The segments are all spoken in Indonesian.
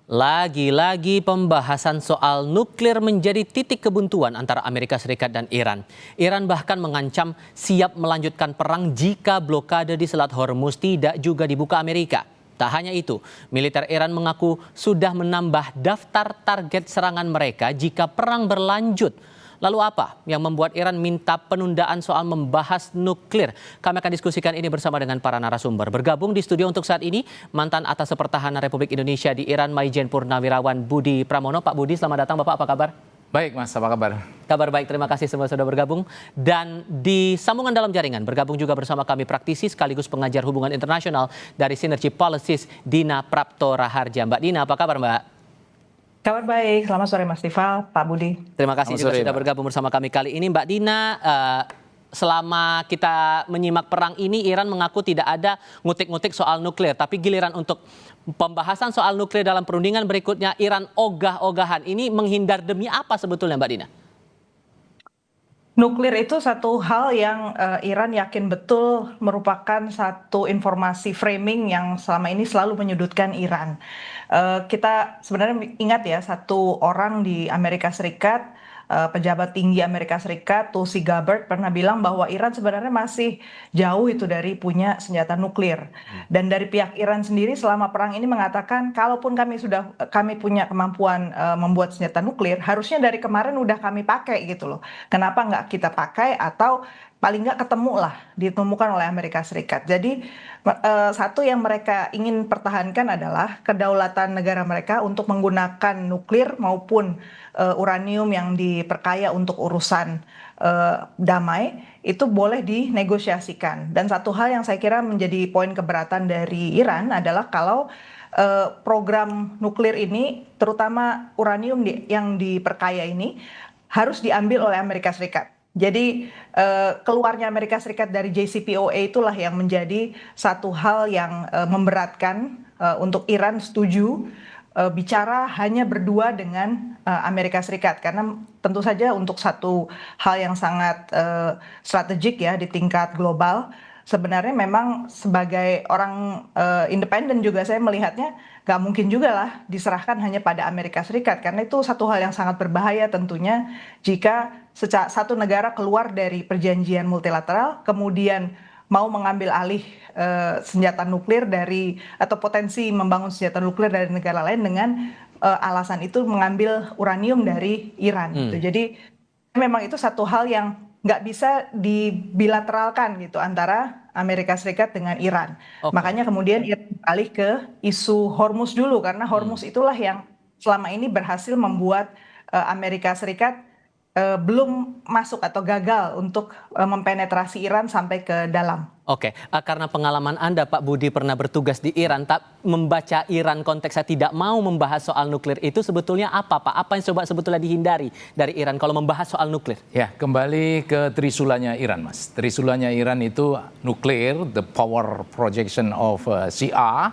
Lagi-lagi pembahasan soal nuklir menjadi titik kebuntuan antara Amerika Serikat dan Iran. Iran bahkan mengancam siap melanjutkan perang jika blokade di Selat Hormuz tidak juga dibuka Amerika. Tak hanya itu, militer Iran mengaku sudah menambah daftar target serangan mereka jika perang berlanjut. Lalu apa yang membuat Iran minta penundaan soal membahas nuklir? Kami akan diskusikan ini bersama dengan para narasumber. Bergabung di studio untuk saat ini, mantan Atas Pertahanan Republik Indonesia di Iran, Maijen Purnawirawan Budi Pramono. Pak Budi, selamat datang Bapak, apa kabar? Baik Mas, apa kabar? Kabar baik, terima kasih semua sudah bergabung. Dan di sambungan dalam jaringan, bergabung juga bersama kami praktisi sekaligus pengajar hubungan internasional dari Synergy Policies, Dina Prapto Raharja. Mbak Dina, apa kabar Mbak? Kabar baik, selamat sore Mas Tifal, Pak Budi. Terima kasih juga sudah bergabung bersama kami kali ini. Mbak Dina, selama kita menyimak perang ini, Iran mengaku tidak ada ngutik-ngutik soal nuklir. Tapi giliran untuk pembahasan soal nuklir dalam perundingan berikutnya, Iran ogah-ogahan. Ini menghindar demi apa sebetulnya Mbak Dina? Nuklir itu satu hal yang Iran yakin betul merupakan satu informasi framing yang selama ini selalu menyudutkan Iran. Kita sebenarnya ingat ya, satu orang di Amerika Serikat, pejabat tinggi Amerika Serikat, Tulsi Gabbard, pernah bilang bahwa Iran sebenarnya masih jauh itu dari punya senjata nuklir. Dan dari pihak Iran sendiri selama perang ini mengatakan, kalaupun kami punya kemampuan membuat senjata nuklir, harusnya dari kemarin udah kami pakai gitu loh. Kenapa nggak kita pakai atau paling nggak ketemu lah ditemukan oleh Amerika Serikat. Jadi satu yang mereka ingin pertahankan adalah kedaulatan negara mereka untuk menggunakan nuklir maupun uranium yang diperkaya untuk urusan damai itu boleh dinegosiasikan. Dan satu hal yang saya kira menjadi poin keberatan dari Iran adalah kalau program nuklir ini, terutama uranium yang diperkaya ini, harus diambil oleh Amerika Serikat. Jadi keluarnya Amerika Serikat dari JCPOA itulah yang menjadi satu hal yang memberatkan untuk Iran setuju bicara hanya berdua dengan Amerika Serikat. Karena tentu saja untuk satu hal yang sangat strategik ya di tingkat global, sebenarnya memang sebagai orang independen juga saya melihatnya gak mungkin juga lah diserahkan hanya pada Amerika Serikat. Karena itu satu hal yang sangat berbahaya tentunya jika satu negara keluar dari perjanjian multilateral kemudian mau mengambil alih senjata nuklir atau potensi membangun senjata nuklir dari negara lain dengan alasan itu mengambil uranium dari Iran. Gitu. Jadi memang itu satu hal yang nggak bisa dibilateralkan gitu antara Amerika Serikat dengan Iran. Makanya kemudian Iran beralih ke isu Hormuz dulu karena Hormuz itulah yang selama ini berhasil membuat Amerika Serikat belum masuk atau gagal untuk mempenetrasi Iran sampai ke dalam. Oke, karena pengalaman Anda Pak Budi pernah bertugas di Iran, tak membaca Iran konteksnya tidak mau membahas soal nuklir itu sebetulnya apa Pak? Apa yang coba sebetulnya dihindari dari Iran kalau membahas soal nuklir? Ya, kembali ke trisulanya Iran Mas. Trisulanya Iran itu nuklir, the power projection of Shia,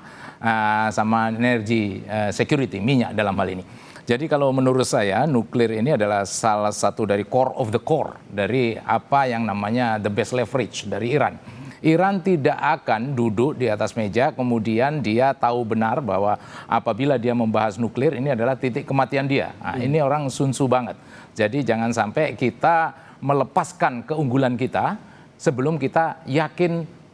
sama energy security, minyak dalam hal ini. Jadi kalau menurut saya nuklir ini adalah salah satu dari core of the core dari apa yang namanya the best leverage dari Iran. Iran tidak akan duduk di atas meja kemudian dia tahu benar bahwa apabila dia membahas nuklir ini adalah titik kematian dia. Nah, ini orang sunsu banget. Jadi jangan sampai kita melepaskan keunggulan kita sebelum kita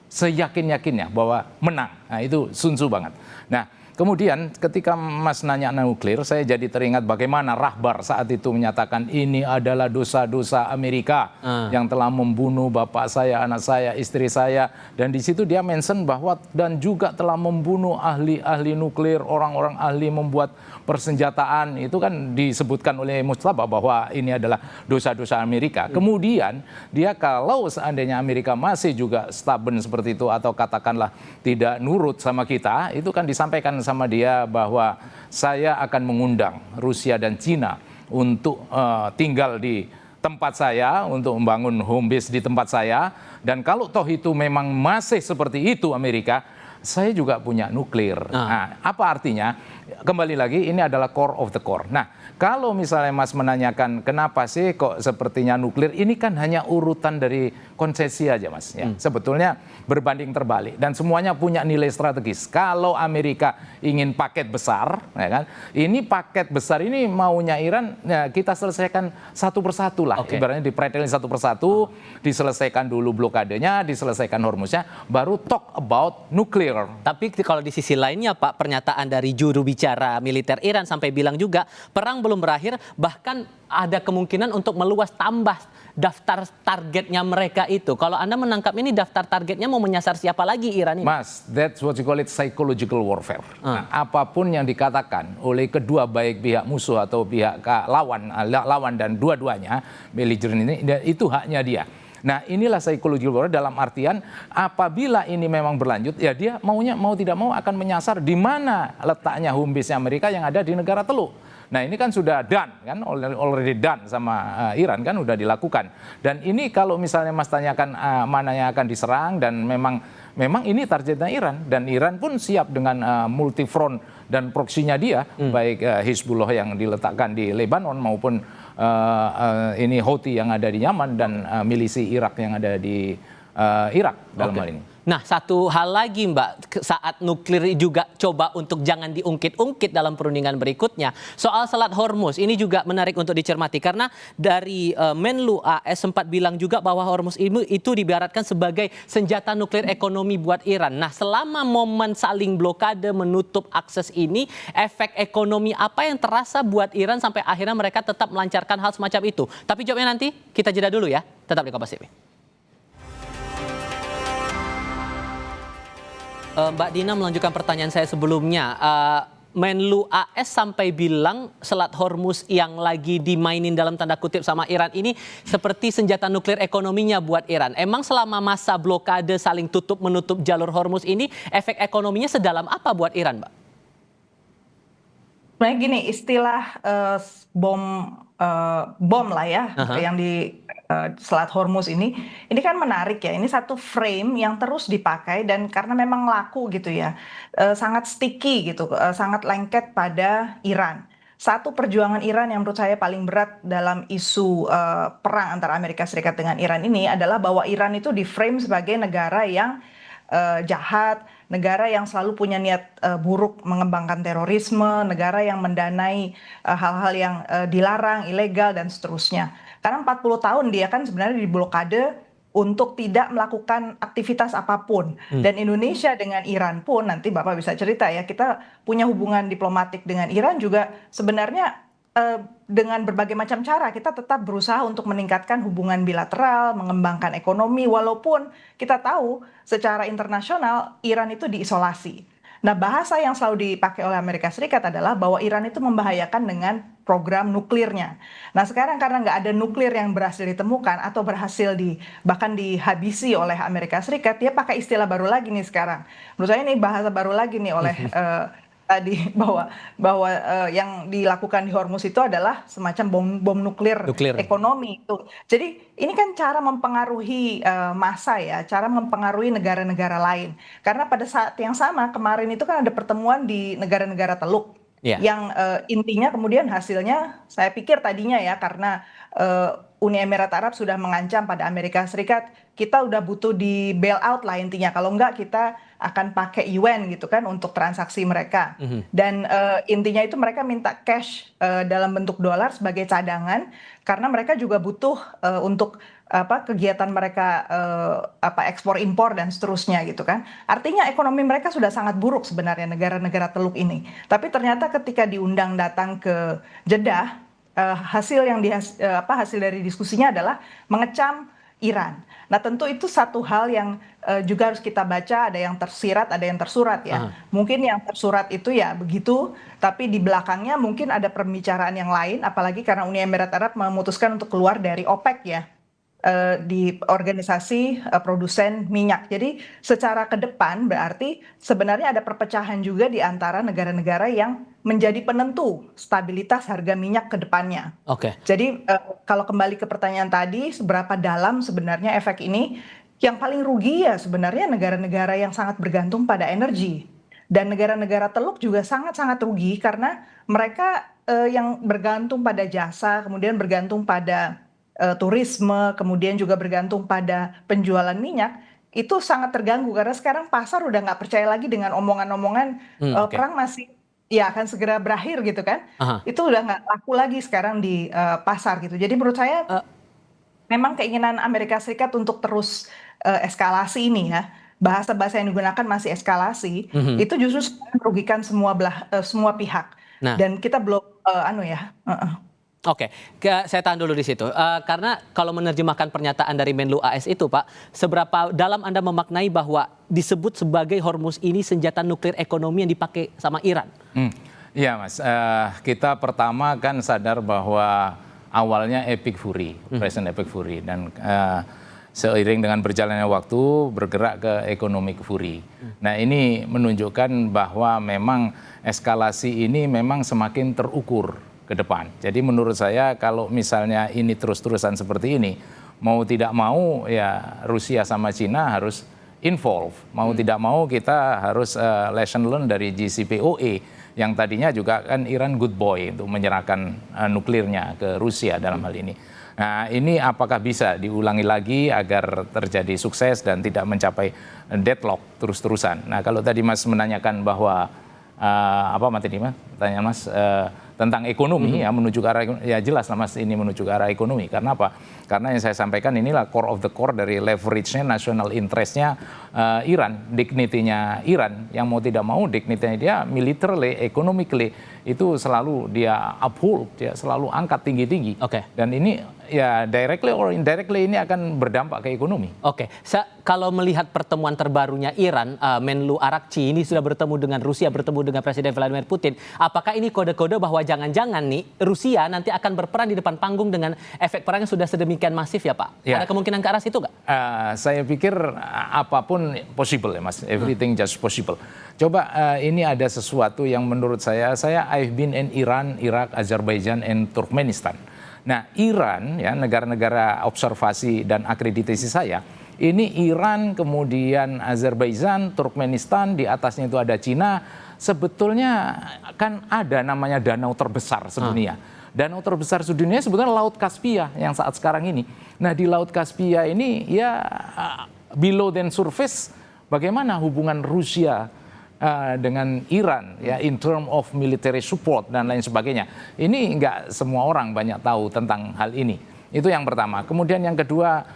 seyakin-yakinnya bahwa menang. Nah, itu sunsu banget. Nah, kemudian ketika Mas nanya nuklir, saya jadi teringat bagaimana Rahbar saat itu menyatakan ini adalah dosa-dosa Amerika yang telah membunuh bapak saya, anak saya, istri saya. Dan di situ dia mention bahwa dan juga telah membunuh ahli-ahli nuklir, orang-orang ahli membuat persenjataan. Itu kan disebutkan oleh Mustafa bahwa ini adalah dosa-dosa Amerika. Kemudian dia kalau seandainya Amerika masih juga stubborn seperti itu atau katakanlah tidak nurut sama kita, itu kan disampaikan sama dia bahwa saya akan mengundang Rusia dan Cina untuk tinggal di tempat saya, untuk membangun home base di tempat saya. Dan kalau toh itu memang masih seperti itu Amerika, saya juga punya nuklir. Nah, apa artinya? kembali lagi ini adalah core of the core. Nah, kalau misalnya Mas menanyakan kenapa sih kok sepertinya nuklir, ini kan hanya urutan dari konsesi aja Mas. Ya. Sebetulnya berbanding terbalik dan semuanya punya nilai strategis. Kalau Amerika ingin paket besar, ya kan, ini paket besar ini maunya Iran, ya kita selesaikan satu persatu lah. Ibaratnya dipretelin satu persatu, diselesaikan dulu blokadenya, diselesaikan Hormuznya, baru talk about nuklir. Tapi kalau di sisi lainnya Pak, pernyataan dari juru bicara militer Iran sampai bilang juga perang belum berakhir, bahkan ada kemungkinan untuk meluas tambah daftar targetnya mereka itu. Kalau Anda menangkap ini daftar targetnya mau menyasar siapa lagi Iran ini? Mas, that's what you call it psychological warfare. Nah, apapun yang dikatakan oleh kedua baik pihak musuh atau pihak lawan dan dua-duanya belligerent ini, itu haknya dia. Nah, inilah psychological warfare dalam artian apabila ini memang berlanjut, ya dia maunya mau tidak mau akan menyasar di mana letaknya home base-nya Amerika yang ada di negara Teluk. Nah, ini kan sudah done kan, already done sama Iran kan, udah dilakukan. Dan ini kalau misalnya Mas tanyakan mana yang akan diserang dan memang ini targetnya Iran, dan Iran pun siap dengan multi front dan proksinya dia, baik Hizbullah yang diletakkan di Lebanon maupun ini Houthi yang ada di Yaman dan milisi Irak yang ada di Irak dalam hal ini. Nah, satu hal lagi Mbak, saat nuklir juga coba untuk jangan diungkit-ungkit dalam perundingan berikutnya. Soal Selat Hormuz ini juga menarik untuk dicermati karena dari Menlu AS sempat bilang juga bahwa Hormuz itu diibaratkan sebagai senjata nuklir ekonomi buat Iran. Nah, selama momen saling blokade menutup akses ini, efek ekonomi apa yang terasa buat Iran sampai akhirnya mereka tetap melancarkan hal semacam itu? Tapi jawabnya nanti, kita jeda dulu ya. Tetap di Kompas TV. Mbak Dina melanjutkan pertanyaan saya sebelumnya. Menlu AS sampai bilang Selat Hormuz yang lagi dimainin dalam tanda kutip sama Iran ini seperti senjata nuklir ekonominya buat Iran. Emang selama masa blokade saling tutup menutup jalur Hormuz ini efek ekonominya sedalam apa buat Iran, Mbak? Sebenarnya gini, istilah bom lah ya, yang di Selat Hormuz ini kan menarik ya. Ini satu frame yang terus dipakai dan karena memang laku gitu ya, sangat sticky gitu, sangat lengket pada Iran. Satu perjuangan Iran yang menurut saya paling berat dalam isu perang antara Amerika Serikat dengan Iran ini adalah bahwa Iran itu di frame sebagai negara yang jahat, negara yang selalu punya niat buruk mengembangkan terorisme, negara yang mendanai hal-hal yang dilarang, ilegal, dan seterusnya. Karena 40 tahun dia kan sebenarnya diblokade untuk tidak melakukan aktivitas apapun. Dan Indonesia dengan Iran pun, nanti Bapak bisa cerita ya, kita punya hubungan diplomatik dengan Iran juga sebenarnya dengan berbagai macam cara kita tetap berusaha untuk meningkatkan hubungan bilateral, mengembangkan ekonomi, walaupun kita tahu secara internasional Iran itu diisolasi. Nah, bahasa yang selalu dipakai oleh Amerika Serikat adalah bahwa Iran itu membahayakan dengan program nuklirnya. Nah, sekarang karena nggak ada nuklir yang berhasil ditemukan atau berhasil bahkan dihabisi oleh Amerika Serikat, dia pakai istilah baru lagi nih sekarang. Menurut saya ini bahasa baru lagi nih oleh tadi bahwa yang dilakukan di Hormuz itu adalah semacam bom nuklir ekonomi itu. Jadi ini kan cara mempengaruhi massa ya, cara mempengaruhi negara-negara lain. Karena pada saat yang sama kemarin itu kan ada pertemuan di negara-negara Teluk yang intinya kemudian hasilnya saya pikir tadinya ya karena Uni Emirat Arab sudah mengancam pada Amerika Serikat kita udah butuh di bailout lah intinya, kalau enggak kita akan pakai yuan gitu kan untuk transaksi mereka. Dan intinya itu mereka minta cash dalam bentuk dolar sebagai cadangan karena mereka juga butuh untuk kegiatan mereka ekspor impor dan seterusnya gitu kan. Artinya ekonomi mereka sudah sangat buruk sebenarnya negara-negara Teluk ini. Tapi ternyata ketika diundang datang ke Jeddah, hasil dari diskusinya adalah mengecam Iran. Nah, tentu itu satu hal yang juga harus kita baca, ada yang tersirat, ada yang tersurat ya. Mungkin yang tersurat itu ya begitu, tapi di belakangnya mungkin ada pembicaraan yang lain, apalagi karena Uni Emirat Arab memutuskan untuk keluar dari OPEC ya, di organisasi produsen minyak. Jadi secara ke depan berarti sebenarnya ada perpecahan juga di antara negara-negara yang menjadi penentu stabilitas harga minyak ke depannya. Jadi kalau kembali ke pertanyaan tadi, seberapa dalam sebenarnya efek ini? Yang paling rugi ya sebenarnya negara-negara yang sangat bergantung pada energi. Dan negara-negara Teluk juga sangat-sangat rugi karena mereka yang bergantung pada jasa, kemudian bergantung pada turisme, kemudian juga bergantung pada penjualan minyak, itu sangat terganggu karena sekarang pasar udah nggak percaya lagi dengan omongan-omongan Oke. perang masih ya akan segera berakhir gitu kan. Aha. Itu udah nggak laku lagi sekarang di pasar gitu. Jadi menurut saya Eh, memang keinginan Amerika Serikat untuk terus eskalasi ini ya, bahasa-bahasa yang digunakan masih eskalasi, mhm. itu justru merugikan semua pihak. Nah, Dan kita belum anu ya. oke, saya tahan dulu di situ. Karena kalau menerjemahkan pernyataan dari Menlu AS itu, Pak, seberapa dalam Anda memaknai bahwa disebut sebagai Hormuz ini senjata nuklir ekonomi yang dipakai sama Iran? Iya Mas, kita pertama kan sadar bahwa awalnya Epic Fury, Presiden Epic Fury, dan seiring dengan berjalannya waktu bergerak ke Economic Fury. Nah ini menunjukkan bahwa memang eskalasi ini memang semakin terukur ke depan. Jadi menurut saya kalau misalnya ini terus-terusan seperti ini, mau tidak mau ya Rusia sama Cina harus involve. Mau tidak mau kita harus lesson learn dari JCPOA yang tadinya juga kan Iran good boy untuk menyerahkan nuklirnya ke Rusia dalam hal ini. Nah ini apakah bisa diulangi lagi agar terjadi sukses dan tidak mencapai deadlock terus-terusan. Nah kalau tadi Mas menanyakan bahwa apa materi Mas? Pertanyaan Mas tentang ekonomi ya menuju ke arah ya jelas lah Mas ini menuju ke arah ekonomi. Karena apa? Karena yang saya sampaikan inilah core of the core dari leverage-nya national interest-nya Iran, dignity-nya Iran yang mau tidak mau dignity-nya dia militarily, economically itu selalu dia uphold, dia selalu angkat tinggi-tinggi. Oke. Dan ini ya directly or indirectly ini akan berdampak ke ekonomi. Oke, kalau melihat pertemuan terbarunya Iran, Menlu Arakci ini sudah bertemu dengan Rusia, bertemu dengan Presiden Vladimir Putin. Apakah ini kode-kode bahwa jangan-jangan nih Rusia nanti akan berperan di depan panggung dengan efek perang yang sudah sedemikian masif ya Pak? Ya. Ada kemungkinan ke arah situ nggak? Saya pikir apapun possible ya Mas, everything just possible. Coba ini ada sesuatu yang menurut saya I've been in Iran, Iraq, Azerbaijan, and Turkmenistan. Nah Iran ya negara-negara observasi dan akreditasi saya, ini Iran kemudian Azerbaijan, Turkmenistan, di atasnya itu ada Cina, sebetulnya kan ada namanya danau terbesar sedunia. Danau terbesar sedunia sebetulnya Laut Kaspia yang saat sekarang ini. Nah di Laut Kaspia ini ya below than surface bagaimana hubungan Rusia dengan Iran ya in term of military support dan lain sebagainya. Ini nggak semua orang banyak tahu tentang hal ini. Itu yang pertama. Kemudian yang kedua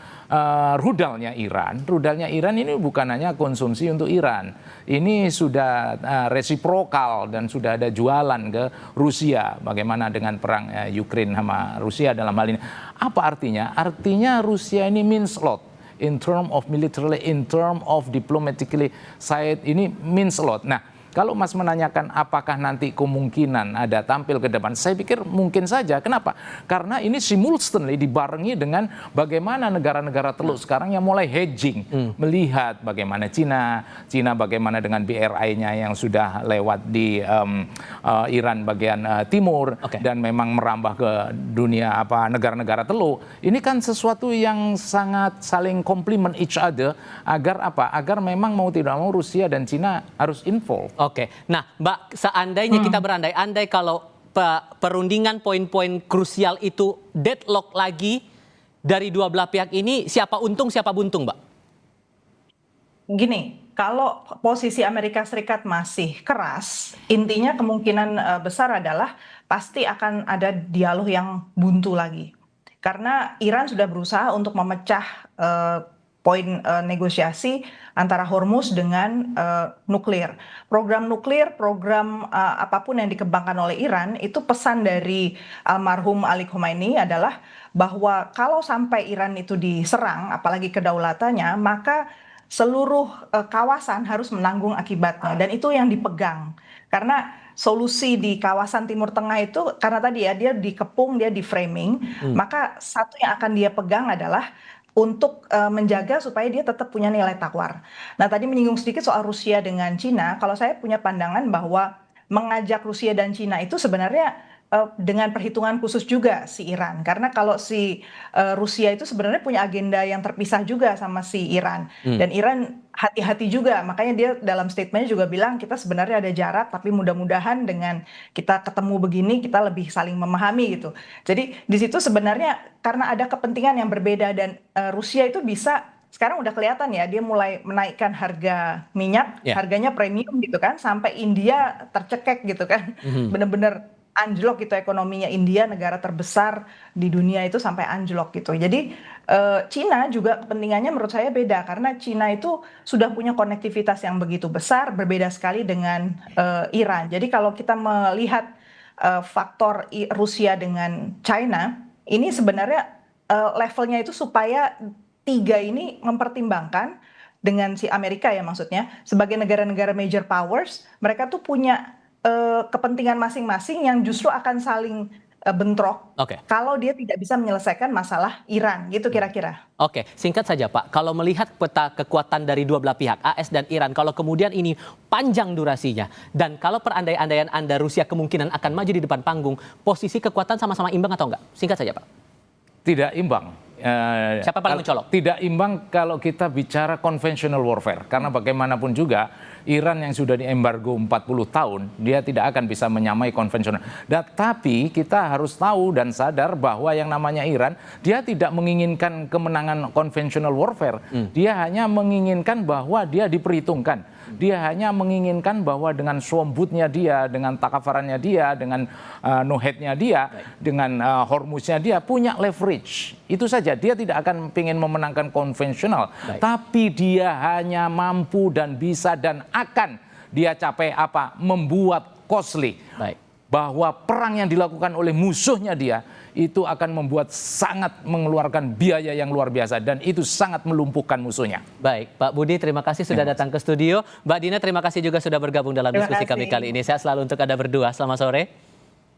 rudalnya Iran. Rudalnya Iran ini bukan hanya konsumsi untuk Iran. Ini sudah resiprokal dan sudah ada jualan ke Rusia. Bagaimana dengan perang Ukraina sama Rusia dalam hal ini. Apa artinya? Artinya Rusia ini means a lot. In term of militarily, in term of diplomatically side, ini means a lot. Nah, kalau Mas menanyakan apakah nanti kemungkinan ada tampil ke depan, saya pikir mungkin saja. Kenapa? Karena ini simultaneously dibarengi dengan bagaimana negara-negara Teluk sekarang yang mulai hedging, melihat bagaimana Cina bagaimana dengan BRI-nya yang sudah lewat di Iran bagian timur dan memang merambah ke dunia negara-negara Teluk. Ini kan sesuatu yang sangat saling complement each other agar agar memang mau tidak mau Rusia dan Cina harus involve. Oke, nah Mbak, seandainya kita berandai-andai kalau perundingan poin-poin krusial itu deadlock lagi dari dua belah pihak ini, siapa untung siapa buntung Mbak? Gini, kalau posisi Amerika Serikat masih keras, intinya kemungkinan besar adalah pasti akan ada dialog yang buntu lagi. Karena Iran sudah berusaha untuk memecah poin negosiasi antara Hormuz dengan nuklir. Program nuklir, program apapun yang dikembangkan oleh Iran, itu pesan dari almarhum Ali Khomeini adalah bahwa kalau sampai Iran itu diserang, apalagi kedaulatannya, maka seluruh kawasan harus menanggung akibatnya. Dan itu yang dipegang. Karena solusi di kawasan Timur Tengah itu, karena tadi ya, dia dikepung, dia di framing, maka satu yang akan dia pegang adalah untuk menjaga supaya dia tetap punya nilai tawar. Nah tadi menyinggung sedikit soal Rusia dengan Cina, kalau saya punya pandangan bahwa mengajak Rusia dan Cina itu sebenarnya dengan perhitungan khusus juga si Iran. Karena kalau si Rusia itu sebenarnya punya agenda yang terpisah juga sama si Iran. Dan Iran hati-hati juga, makanya dia dalam statementnya juga bilang kita sebenarnya ada jarak, tapi mudah-mudahan dengan kita ketemu begini kita lebih saling memahami gitu. Jadi di situ sebenarnya karena ada kepentingan yang berbeda dan Rusia itu bisa sekarang udah kelihatan ya dia mulai menaikkan harga minyak, harganya premium gitu kan, sampai India tercekek gitu kan, bener-bener anjlok gitu ekonominya India, negara terbesar di dunia itu sampai anjlok gitu. Jadi Cina juga kepentingannya menurut saya beda karena Cina itu sudah punya konektivitas yang begitu besar, berbeda sekali dengan Iran. Jadi kalau kita melihat faktor Rusia dengan China, ini sebenarnya levelnya itu supaya tiga ini mempertimbangkan dengan si Amerika ya maksudnya sebagai negara-negara major powers, mereka tuh punya kepentingan masing-masing yang justru akan saling bentrok kalau dia tidak bisa menyelesaikan masalah Iran gitu kira-kira. Oke, singkat saja Pak, kalau melihat peta kekuatan dari dua belah pihak, AS dan Iran, kalau kemudian ini panjang durasinya, dan kalau perandai-andaian Anda Rusia kemungkinan akan maju di depan panggung, posisi kekuatan sama-sama imbang atau enggak? Singkat saja Pak. Tidak imbang. Siapa paling mencolok? Tidak imbang kalau kita bicara conventional warfare. Karena bagaimanapun juga Iran yang sudah diembargo 40 tahun, dia tidak akan bisa menyamai konvensional. Tapi kita harus tahu dan sadar bahwa yang namanya Iran, dia tidak menginginkan kemenangan conventional warfare. Dia hanya menginginkan bahwa dia diperhitungkan. Dia hanya menginginkan bahwa dengan Shombutnya dia, dengan Takafarannya dia, dengan Nohetnya dia, dengan Hormuznya dia punya leverage. Itu saja, dia tidak akan ingin memenangkan konvensional. Tapi dia hanya mampu dan bisa dan akan dia capai apa? Membuat costly. Bahwa perang yang dilakukan oleh musuhnya dia itu akan membuat sangat mengeluarkan biaya yang luar biasa dan itu sangat melumpuhkan musuhnya. Baik, Pak Budi terima kasih sudah datang ke studio. Mbak Dina terima kasih juga sudah bergabung dalam diskusi kami kali ini. Sehat selalu untuk Anda berdua. Selamat sore.